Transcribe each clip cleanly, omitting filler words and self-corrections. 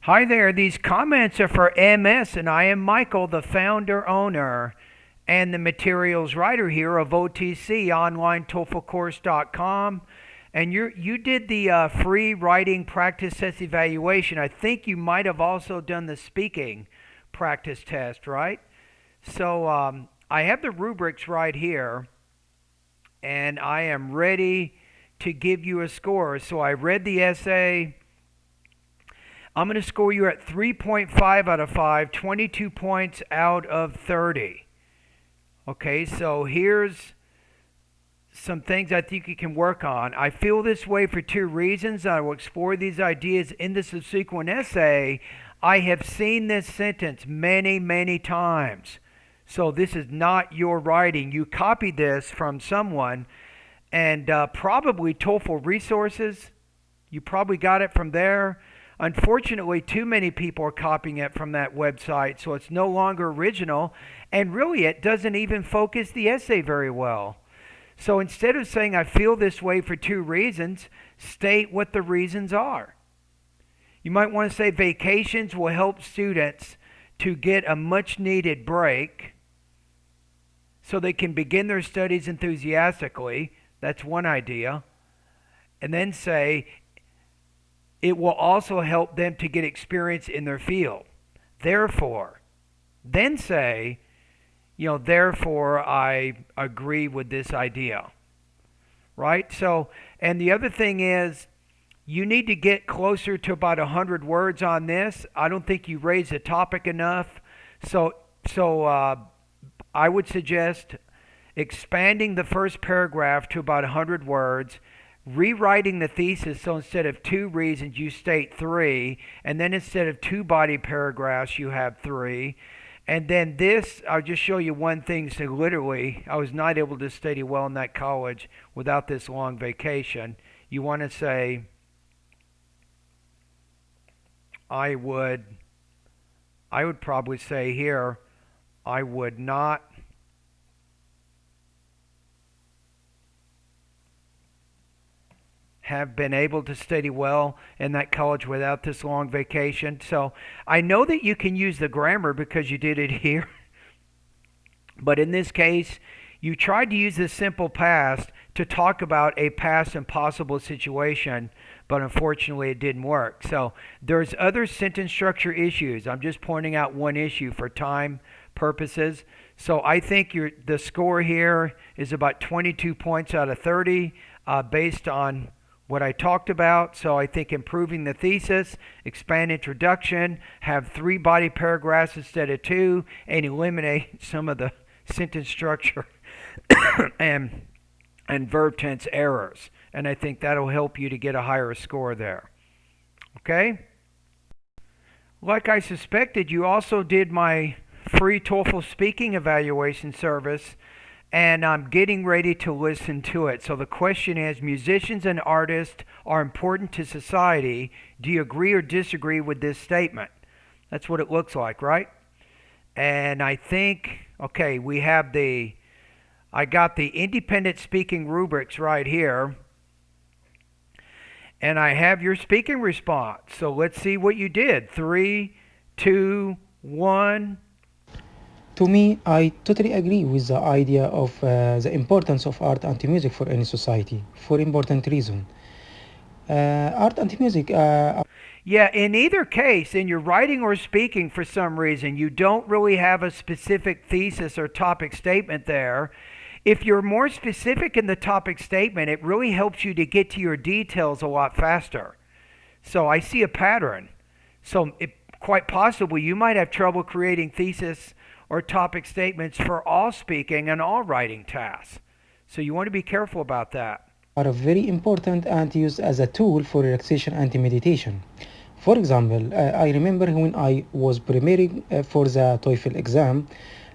Hi there, these comments are for MS, and I am Michael, the founder, owner, and the materials writer here of OTC, OnlineTOEFLCourse.com. And you did the free writing practice test evaluation. I think you might have also done the speaking practice test, right? So I have the rubrics right here, and I am ready to give you a score. So I read the essay. I'm going to score you at 3.5 out of 5, 22 points out of 30. Okay, so here's some things I think you can work on. I feel this way for two reasons. I will explore these ideas in the subsequent essay. I have seen this sentence many, many times. So this is not your writing. You copied this from someone, and probably TOEFL resources. You probably got it from there. Unfortunately, too many people are copying it from that website, so it's no longer original, and really it doesn't even focus the essay very well. So instead of saying I feel this way for two reasons, state what the reasons are. You might want to say vacations will help students to get a much needed break so they can begin their studies enthusiastically. That's one idea. And then say it will also help them to get experience in their field. Therefore, then say, therefore I agree with this idea. Right? So, and the other thing is, you need to get closer to about 100 words on this. I don't think you raised the topic enough. So I would suggest expanding the first paragraph to about 100 words, rewriting the thesis so instead of two reasons you state three, and then instead of two body paragraphs you have three. And then this, I'll just show you one thing. So literally, I was not able to study well in that college without this long vacation. You want to say, I would probably say here, I would not have been able to study well in that college without this long vacation. So I know that you can use the grammar because you did it here. But in this case, you tried to use the simple past to talk about a past impossible situation, but unfortunately it didn't work. So there's other sentence structure issues. I'm just pointing out one issue for time purposes. So I think the score here is about 22 points out of 30 based on what I talked about. So I think improving the thesis, expand introduction, have three body paragraphs instead of two, and eliminate some of the sentence structure and verb tense errors. And I think that'll help you to get a higher score there. Okay? Like I suspected, you also did my free TOEFL speaking evaluation service, and I'm getting ready to listen to it. So the question is, musicians and artists are important to society. Do you agree or disagree with this statement? That's what it looks like, right? And I think, okay, I got the independent speaking rubrics right here. And I have your speaking response. So let's see what you did. 3, 2, 1. To me, I totally agree with the idea of the importance of art and music for any society, for important reason. Art and music. Yeah, in either case, in your writing or speaking, for some reason, you don't really have a specific thesis or topic statement there. If you're more specific in the topic statement, it really helps you to get to your details a lot faster. So I see a pattern. So quite possibly you might have trouble creating thesis or topic statements for all speaking and all writing tasks. So you want to be careful about that. Are very important and used as a tool for relaxation and meditation. For example, I remember when I was preparing for the TOEFL exam,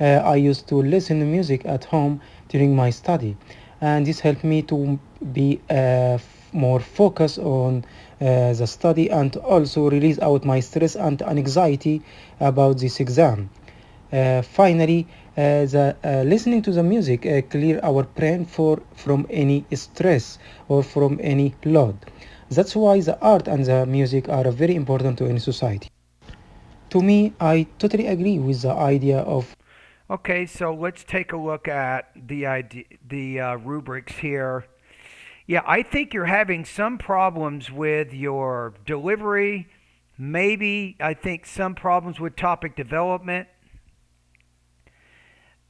I used to listen to music at home during my study, and this helped me to be more focused on the study and also release out my stress and anxiety about this exam. Finally, listening to the music clear our brain from any stress or from any load. That's why the art and the music are very important to any society. To me, I totally agree with the idea of Okay, so let's take a look at the rubrics here. Yeah, I think you're having some problems with your delivery. Maybe I think some problems with topic development.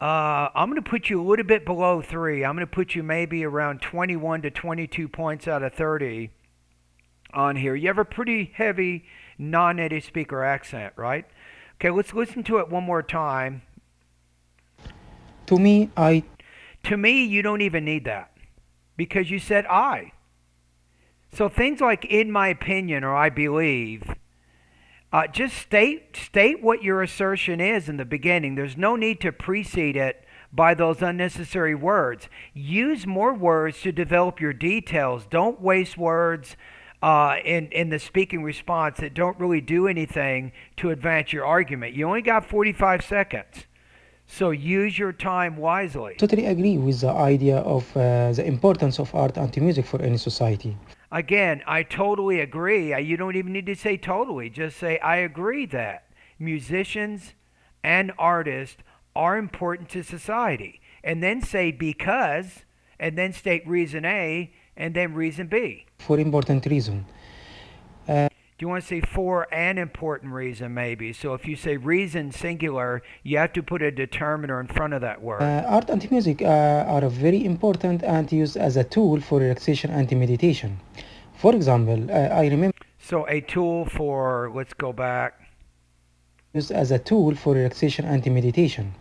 I'm going to put you a little bit below 3. I'm going to put you maybe around 21 to 22 points out of 30 on here. You have a pretty heavy non-native speaker accent, right? Okay, let's listen to it one more time. to me, I To me, you don't even need that because you said I. So things like in my opinion or I believe, just state what your assertion is in the beginning. There's no need to precede it by those unnecessary words. Use more words to develop your details. Don't waste words in the speaking response that don't really do anything to advance your argument. You only got 45 seconds. So use your time wisely. totally agree with the idea of the importance of art and music for any society. Again, I totally agree. You don't even need to say totally. Just say, I agree that musicians and artists are important to society. And then say because, and then state reason A, and then reason B. For important reason. Do you want to say for an important reason, maybe? So if you say reason singular, you have to put a determiner in front of that word. Art and music are very important and used as a tool for relaxation and meditation. For example, I remember So a tool for, let's go back, used as a tool for relaxation and meditation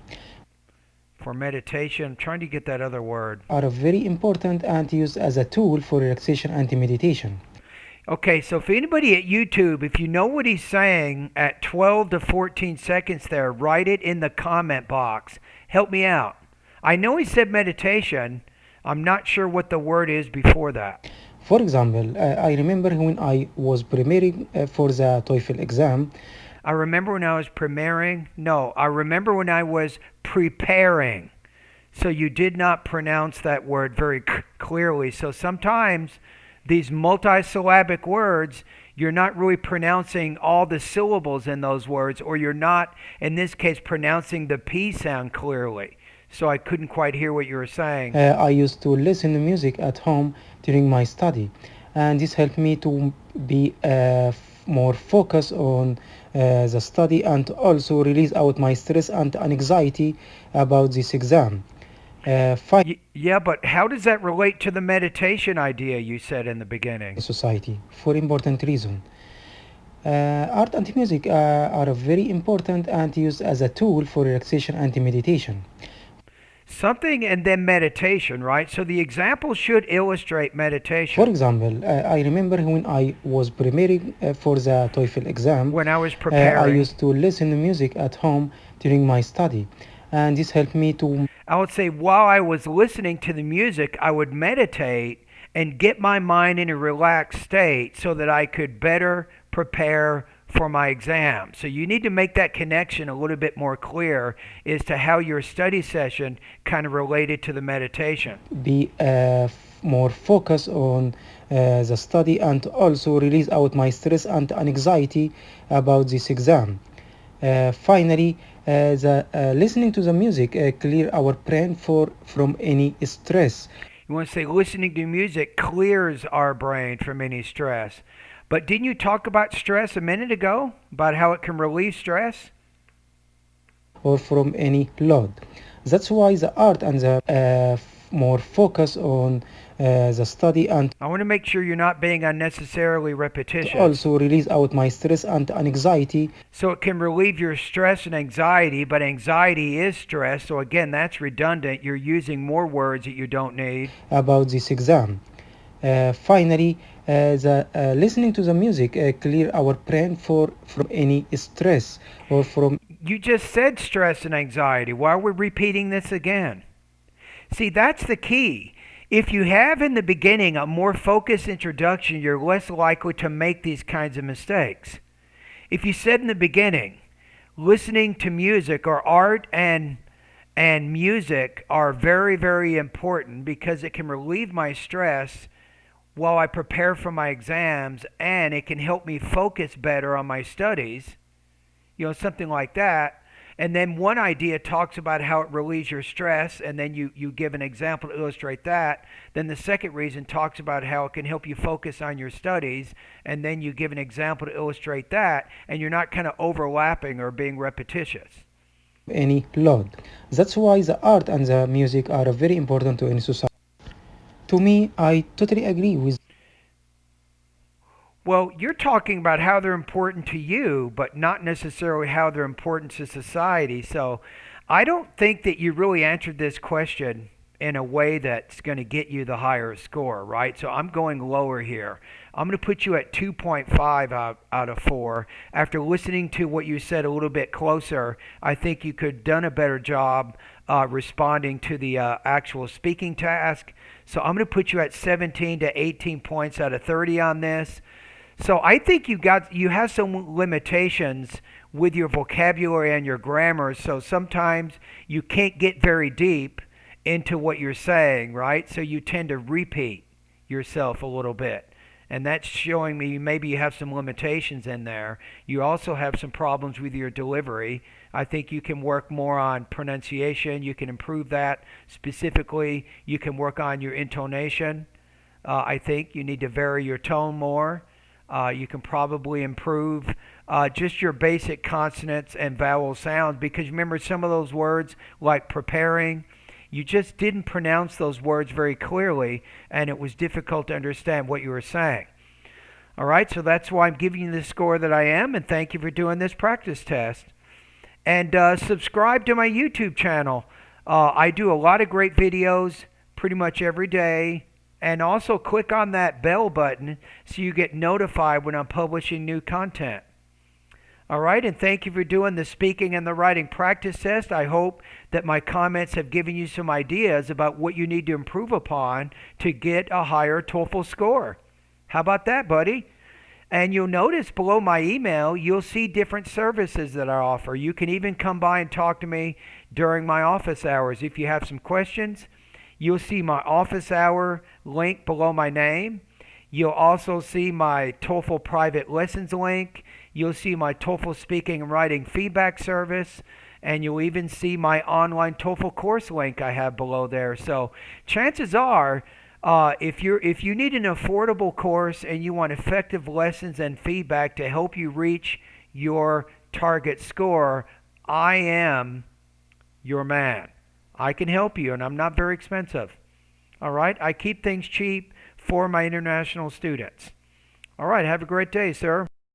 for meditation. I'm trying to get that other word. are very important and used as a tool for relaxation and meditation. Okay, so if anybody at YouTube, if you know what he's saying at 12 to 14 seconds there, write it in the comment box. Help me out. I know he said meditation. I'm not sure what the word is before that. For example, I remember when I was preparing for the TOEFL exam, I remember when I was premiering. No, I remember when I was preparing. So you did not pronounce that word very clearly. So sometimes these multisyllabic words, you're not really pronouncing all the syllables in those words, or you're not, in this case, pronouncing the P sound clearly. So I couldn't quite hear what you were saying. I used to listen to music at home during my study, and this helped me to be more focused on the study and also release out my stress and anxiety about this exam. Yeah, but how does that relate to the meditation idea you said in the beginning? Society for important reason. Art and music are very important and used as a tool for relaxation and meditation. Something and then meditation, right? So the example should illustrate meditation. For example, I remember when I was preparing for the TOEFL exam, When I was preparing, I used to listen to music at home during my study, and this helped me to I would say while I was listening to the music, I would meditate and get my mind in a relaxed state so that I could better prepare for my exam. So you need to make that connection a little bit more clear as to how your study session kind of related to the meditation. be more focused on the study and also release out my stress and anxiety about this exam. Finally, listening to the music clear our brain from any stress. You want to say listening to music clears our brain from any stress. But didn't you talk about stress a minute ago? About how it can relieve stress? Or from any load. That's why the art and the more focus on the study and I want to make sure you're not being unnecessarily repetitious. also release out my stress and anxiety. So it can relieve your stress and anxiety, but anxiety is stress. So again, that's redundant. You're using more words that you don't need. About this exam. Finally, listening to the music clear our brain from any stress or from You just said stress and anxiety. Why are we repeating this again? See, that's the key. If you have in the beginning a more focused introduction, you're less likely to make these kinds of mistakes. If you said in the beginning, listening to music or art and music are very, very important because it can relieve my stress while I prepare for my exams, and it can help me focus better on my studies, something like that. And then one idea talks about how it relieves your stress, and then you give an example to illustrate that. Then the second reason talks about how it can help you focus on your studies, and then you give an example to illustrate that, and you're not kind of overlapping or being repetitious. Any load. That's why the art and the music are very important to any society. To me, I totally agree with. Well, you're talking about how they're important to you, but not necessarily how they're important to society. So I don't think that you really answered this question in a way that's going to get you the higher score, right? So I'm going lower here. I'm going to put you at 2.5 out of 4. After listening to what you said a little bit closer, I think you could have done a better job responding to the actual speaking task. So I'm going to put you at 17 to 18 points out of 30 on this. So I think you have some limitations with your vocabulary and your grammar. So sometimes you can't get very deep into what you're saying, right? So you tend to repeat yourself a little bit. And that's showing me maybe you have some limitations in there. You also have some problems with your delivery. I think you can work more on pronunciation. You can improve that. Specifically, you can work on your intonation. I think you need to vary your tone more. You can probably improve just your basic consonants and vowel sounds, because remember some of those words like preparing, you just didn't pronounce those words very clearly, and it was difficult to understand what you were saying. All right, so that's why I'm giving you the score that I am, and thank you for doing this practice test. And subscribe to my YouTube channel. I do a lot of great videos pretty much every day. And also click on that bell button so you get notified when I'm publishing new content. All right, and thank you for doing the speaking and the writing practice test. I hope that my comments have given you some ideas about what you need to improve upon to get a higher TOEFL score. How about that, buddy? And you'll notice below my email, you'll see different services that I offer. You can even come by and talk to me during my office hours if you have some questions. You'll see my office hour link below my name. You'll also see my TOEFL private lessons link. You'll see my TOEFL speaking and writing feedback service. And you'll even see my online TOEFL course link I have below there. So chances are, if you need an affordable course and you want effective lessons and feedback to help you reach your target score, I am your man. I can help you, and I'm not very expensive. All right? I keep things cheap for my international students. All right, have a great day, sir.